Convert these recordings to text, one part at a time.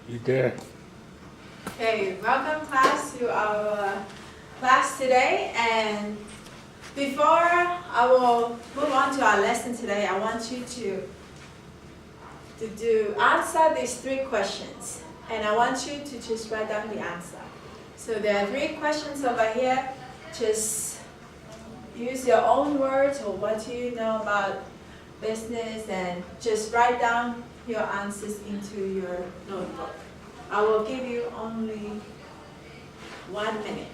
You there? Okay, welcome class to our class today. And before I will move on to our lesson today, I want you to answer these 3 questions. And I want you to just write down the answer. So there are 3 questions over here. Just use your own words or what you know about business and just write down your answers into your notebook. I will give you only 1 minute.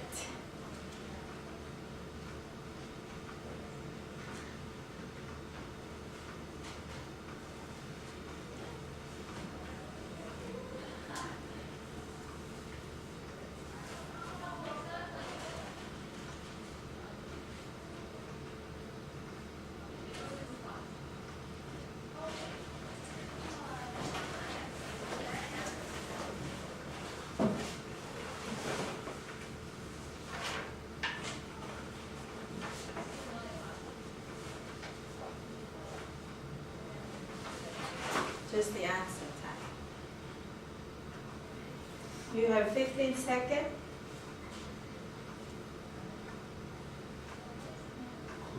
Just the answer time. You have 15 seconds.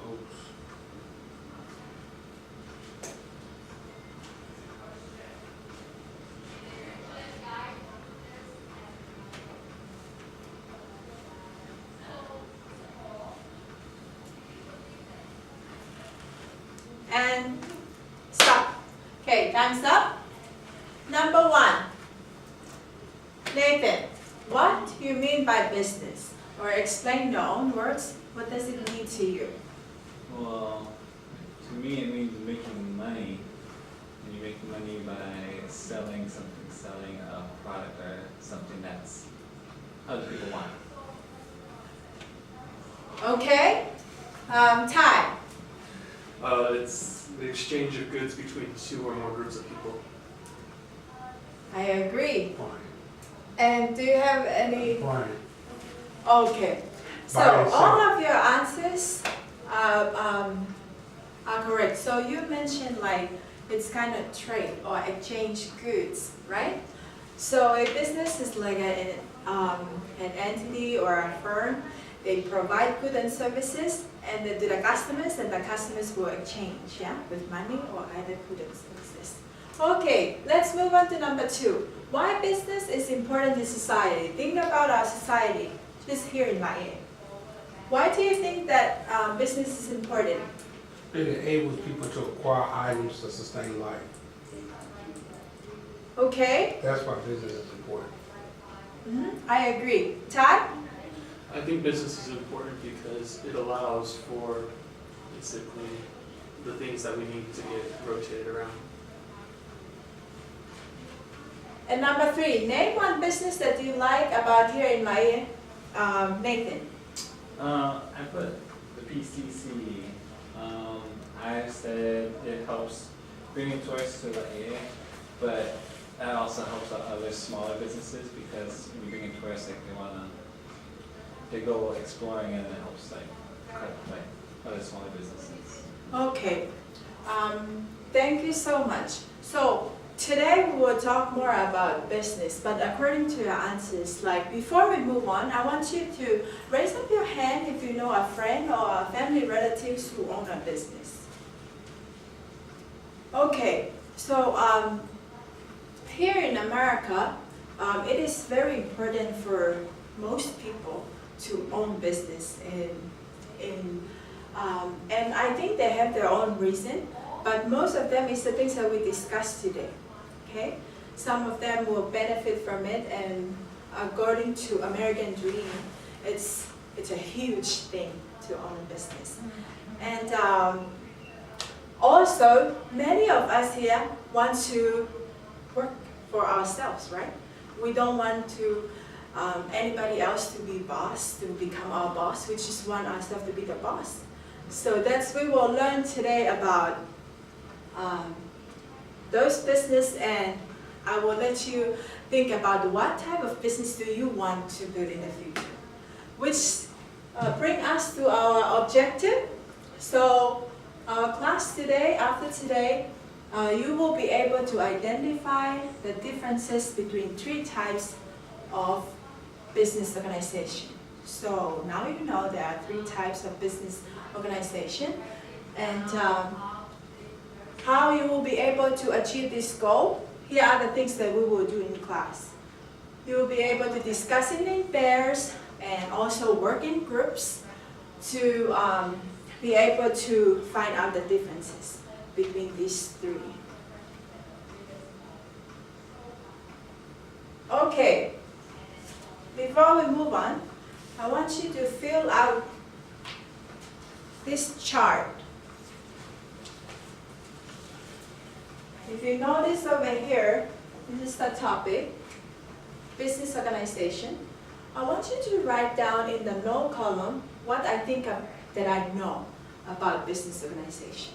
Close. And stop. Okay, time's up. Number 1. Nathan, what do you mean by business? Or explain in your own words, what does it mean to you? Well, to me it means making money. And you make money by selling something, selling a product or something that's other people want. Okay. Ty, It's the exchange of goods between 2 or more groups of people. I agree. Fine. And do you have any? Fine. Okay. So By itself. all of your answers are correct. So you mentioned like it's kind of trade or exchange goods, right? So a business is like an entity or a firm. They provide goods and services and to the customers, and the customers will exchange, yeah, with money or either goods and services. Okay, let's move on to number 2. Why business is important in society? Think about our society, just here in Miami. Why do you think that business is important? It enables people to acquire items to sustain life. Okay, That's why business is important. I agree. Todd? I think business is important because it allows for basically the things that we need to get rotated around. And number 3, name one business that you like about here in Miami. Nathan? I put the PCC. I said it helps bringing tourists to the area, but that also helps out other smaller businesses because when you bring in tourists, like they go exploring and it helps like other smaller businesses. Okay, thank you so much. So today we will talk more about business, but according to your answers, like before we move on, I want you to raise up your hand if you know a friend or a family relatives who own a business. Okay, so here in America, it is very important for most people to own business and I think they have their own reason, but most of them is the things that we discussed today. Okay, some of them will benefit from it, and according to American Dream, it's a huge thing to own a business. And also, many of us here want to work for ourselves, right? We don't want to anybody else to be boss, to become our boss. We just want ourselves to be the boss. So that's we will learn today about those business, and I will let you think about what type of business do you want to build in the future. Which bring us to our objective. So our class today, after today, you will be able to identify the differences between 3 types of business organization. So now you know there are 3 types of business organization, and how you will be able to achieve this goal. Here are the things that we will do in class. You will be able to discuss it in pairs and also work in groups to be able to find out the differences between these 3. Okay, before we move on, I want you to fill out this chart. If you notice over here, this is the topic, business organization. I want you to write down in the no column what I think that I know about business organization.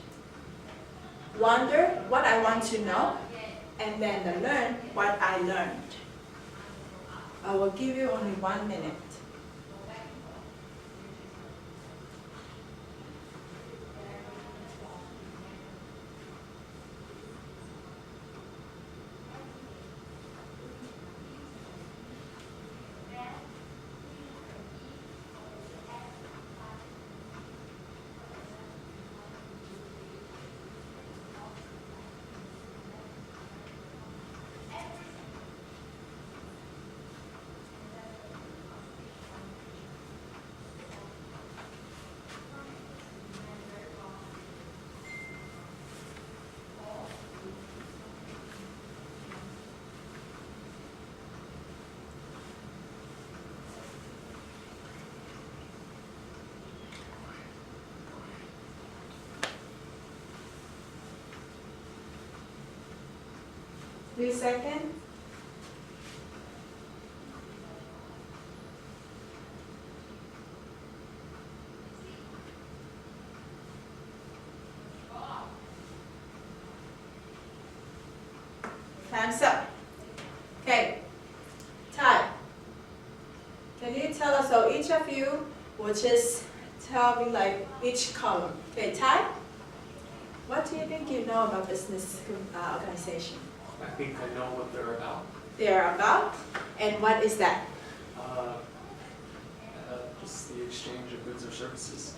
Wonder what I want to know, and then learn what I learned. I will give you only 1 minute. Three seconds. Time's up. Okay. Ty, can you tell us, so each of you will just tell me like each column. Okay, Ty, what do you think you know about business organization? I think I know what they're about. They're about, and what is that? Just the exchange of goods or services.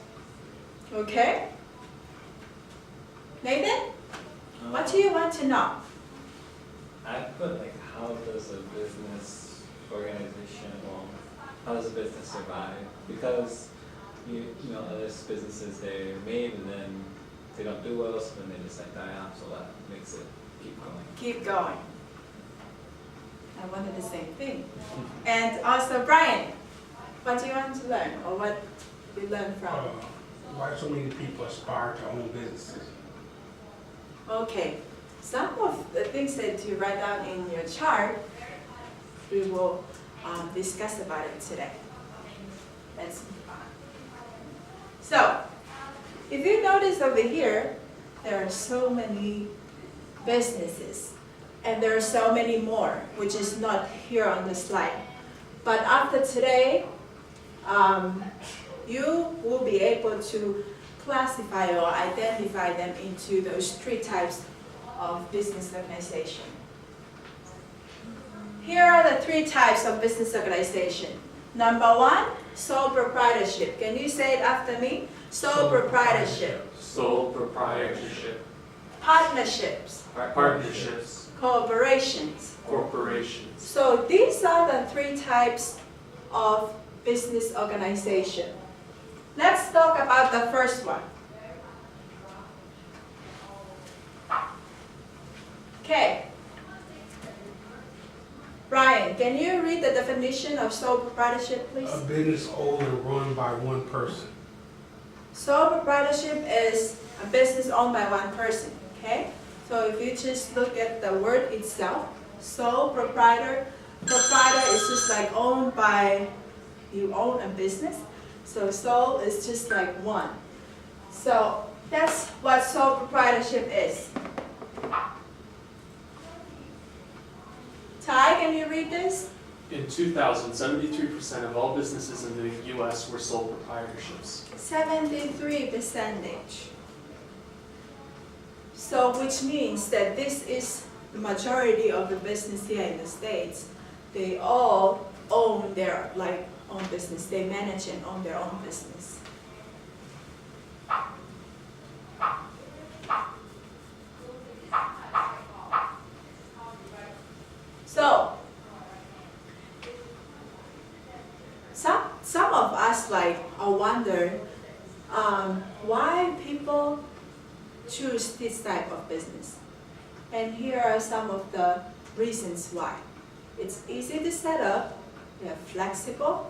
Okay. Nathan, what do you want to know? I put like, how does a business organization, well, how does a business survive? Because you know, other businesses, they're made and then they don't do well, so then they just like die off, so that makes it keep going. Keep going. I wanted the same thing. And also, Brian, what do you want to learn, or what you learn from? Why so many people aspire to own businesses? Okay, some of the things that you write down in your chart, we will discuss about it today. Let's move on. So, if you notice over here, there are so many businesses, and there are so many more, which is not here on the slide. But after today, you will be able to classify or identify them into those 3 types of business organization. Here are the 3 types of business organization. Number 1, sole proprietorship. Can you say it after me? Sole proprietorship. Sole proprietorship. Partnerships. Partnerships. Corporations. Corporations. So these are the 3 types of business organization. Let's talk about the first one. Okay. Brian, can you read the definition of sole proprietorship, please? A business owned and run by one person. Sole proprietorship is a business owned by one person, okay? So if you just look at the word itself, sole proprietor is just like owned by, you own a business. So sole is just like one. So that's what sole proprietorship is. Ty, can you read this? In 2000, 73% of all businesses in the U.S. were sole proprietorships. 73%. So which means that this is the majority of the business here in the States. They all own their own business. They manage and own their own business. So some of us wonder why people choose this type of business. And here are some of the reasons why. It's easy to set up, they're flexible,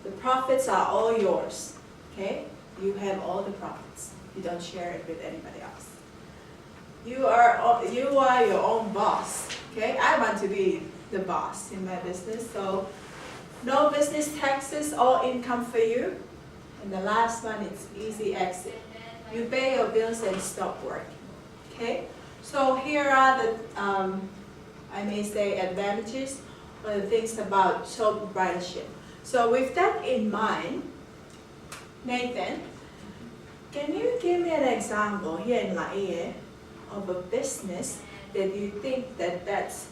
the profits are all yours, okay? You have all the profits. You don't share it with anybody else. You are your own boss, okay? I want to be the boss in my business, so no business taxes, all income for you. And the last one is easy exit. You pay your bills and stop working, okay? So here are the, I may say, advantages or the things about sole proprietorship. So with that in mind, Nathan, can you give me an example here in Laie of a business that you think that's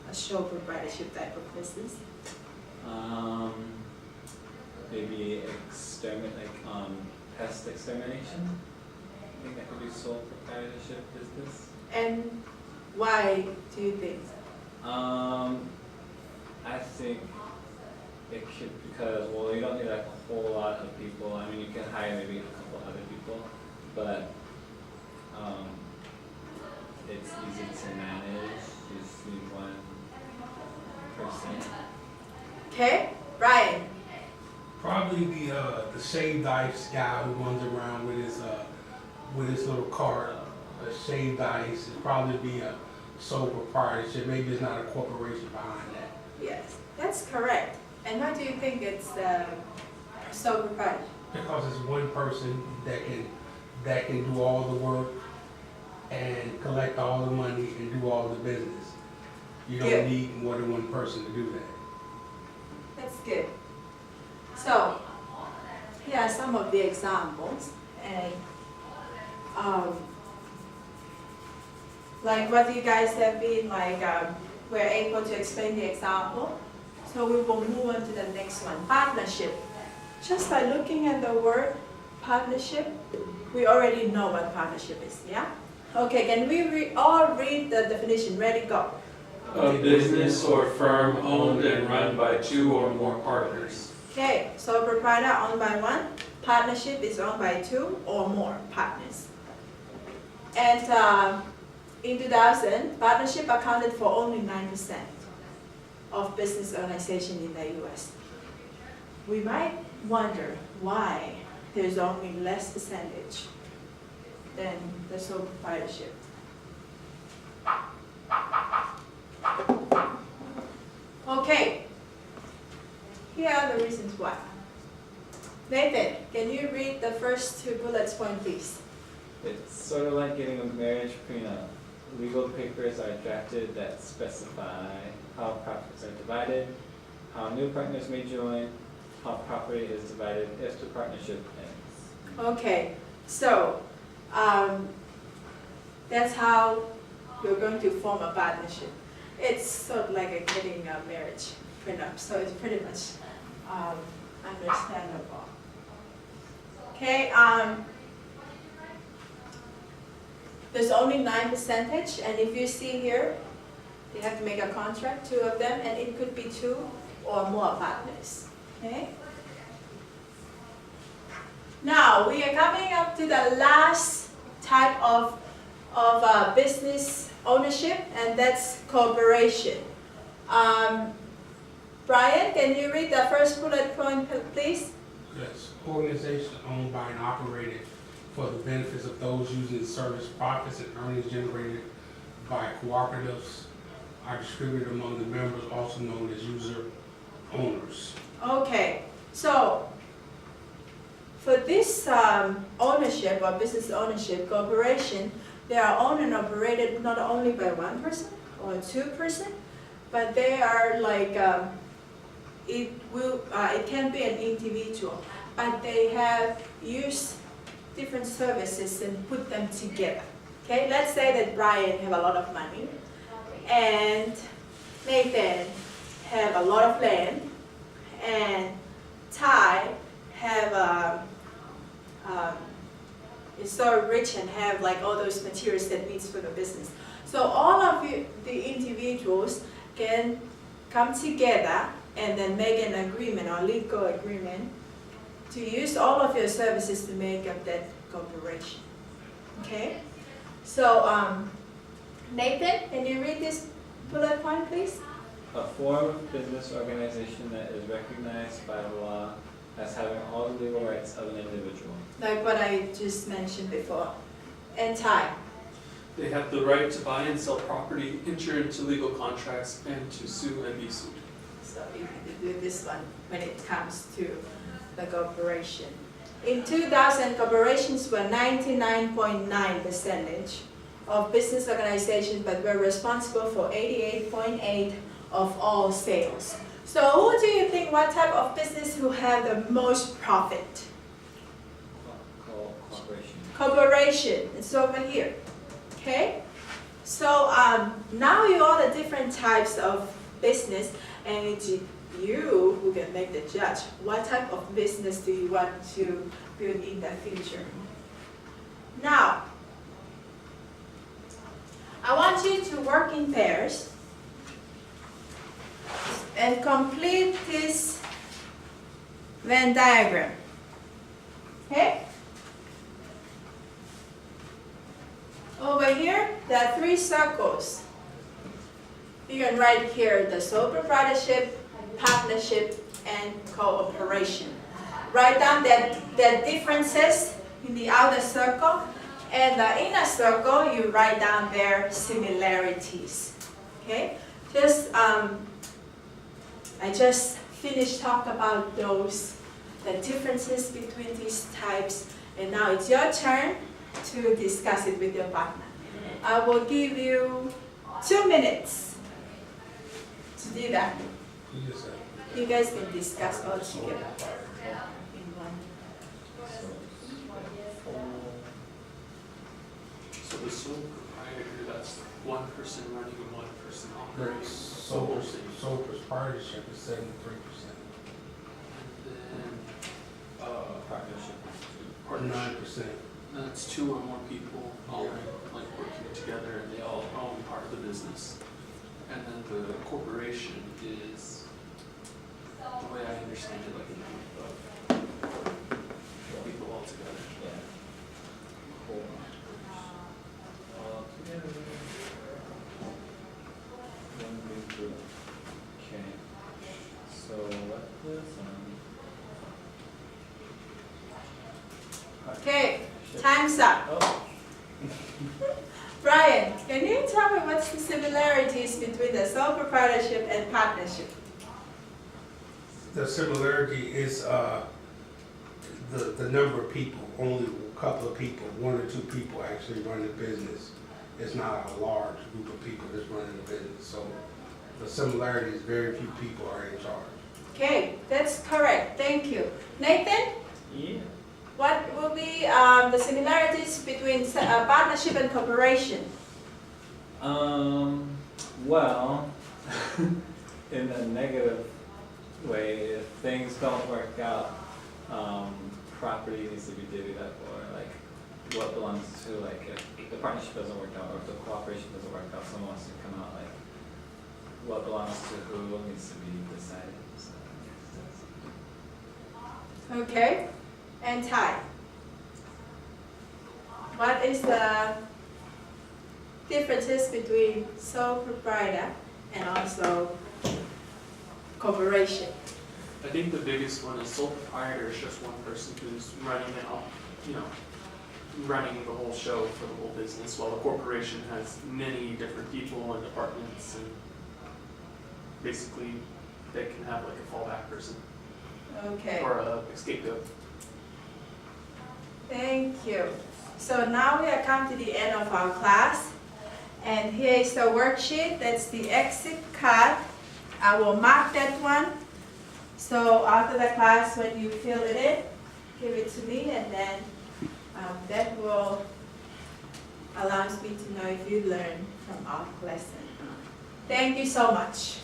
a sole proprietorship type of business? Maybe pest extermination. I think that could be sole proprietorship business. And why do you think? I think it should, because, well, you don't need a whole lot of people. I mean, you can hire maybe a couple other people, but it's easy to manage. You just need one person. Okay, Brian. Probably the shaved ice guy who runs around with his little cart. Shaved ice would probably be a sole proprietorship. Maybe it's not a corporation behind that. Yes, that's correct. And why do you think it's sole proprietorship? Because it's one person that can do all the work and collect all the money and do all the business. You don't Good. need more than one person to do that. That's good. So, here are some of the examples. And like what you guys have been we're able to explain the example. So we will move on to the next one, partnership. Just by looking at the word partnership, we already know what partnership is, yeah? Okay, can we all read the definition? Ready, go. A business or firm owned and run by two or more partners. Okay, so proprietor owned by one, partnership is owned by two or more partners. And in 2000, partnership accounted for only 9% of business organization in the US. We might wonder why there's only less percentage than the sole proprietorship. Okay, here are the reasons why. Nathan, can you read the first 2 bullets point, please? It's sort of like getting a marriage prenup. Legal papers are drafted that specify how profits are divided, how new partners may join, how property is divided if the partnership ends. Okay, so that's how you're going to form a partnership. It's sort of like getting a marriage prenup, so it's pretty much understandable. Okay, there's only 9%, and if you see here, you have to make a contract, 2 of them, and it could be 2 or more partners. Okay. Now we are coming up to the last type of business ownership, and that's corporation. Brian, can you read the first bullet point, please? Yes, organization owned by and operated for the benefits of those using the service. Profits and earnings generated by cooperatives are distributed among the members, also known as user owners. Okay, so for this ownership or business ownership, corporation, they are owned and operated not only by 1 person or 2 person, but they are it can be an individual, but they have used different services and put them together. Okay, let's say that Brian have a lot of money and Nathan have a lot of land and Ty have is so rich and have like all those materials that needs for the business. So all of you, the individuals can come together and then make an agreement or legal agreement to use all of your services to make up that corporation. Okay? So Nathan, can you read this bullet point, please? A form of business organization that is recognized by law as having all the legal rights of an individual. Like what I just mentioned before. And Ty. They have the right to buy and sell property, enter into legal contracts, and to sue and be sued. So you can do this one when it comes to the corporation. In 2000, corporations were 99.9% of business organizations, but were responsible for 88.8% of all sales. So who do you think, what type of business who have the most profit? Corporation. Corporation, it's over here. Okay? So now you all the different types of business, and it's you who can make the judge. What type of business do you want to build in the future? Now, I want you to work in pairs and complete this Venn diagram. Okay? Over here, there are 3 circles. You can write here the sole proprietorship, partnership, and cooperation. Write down the differences in the outer circle, and the inner circle, you write down their similarities. Okay? I just finished talking about those, the differences between these types, and now it's your turn to discuss it with your partner. I will give you 2 minutes to do that. You guys can discuss all together in one. So the sole proprietor, that's one person running and one person operating. Sole proprietorship is 73%. And then, Partnership. partnership, 9%. that's 2 or more people all like working together and they all own part of the business. And then the corporation is, the way I understand it, like a group of people all together. Yeah. All together. One big group. Okay. So what was Okay, time's up. Oh. Brian, can you tell me what's the similarities between the sole proprietorship and partnership? The similarity is the number of people, only a couple of people, 1 or 2 people actually run the business. It's not a large group of people that's running the business. So the similarity is very few people are in charge. Okay, that's correct. Thank you. Nathan, Yeah. what will be the similarities between partnership and corporation? Well, in a negative way, if things don't work out, property needs to be divvied up, or like what belongs to, like if the partnership doesn't work out, or if the cooperation doesn't work out, someone wants to come out, like what belongs to who needs to be decided. So, Okay, and Ty. What is the differences between sole proprietor and also corporation? I think the biggest one is sole proprietor is just one person who's running it all, running the whole show for the whole business, while a corporation has many different people and departments, and basically they can have like a fallback person Okay. or a scapegoat. Thank you. So now we have come to the end of our class, and here is the worksheet. That's the exit card. I will mark that one. So after the class, when you fill it in, give it to me, and then I That will allows me to know if you learn from our lesson. Thank you so much.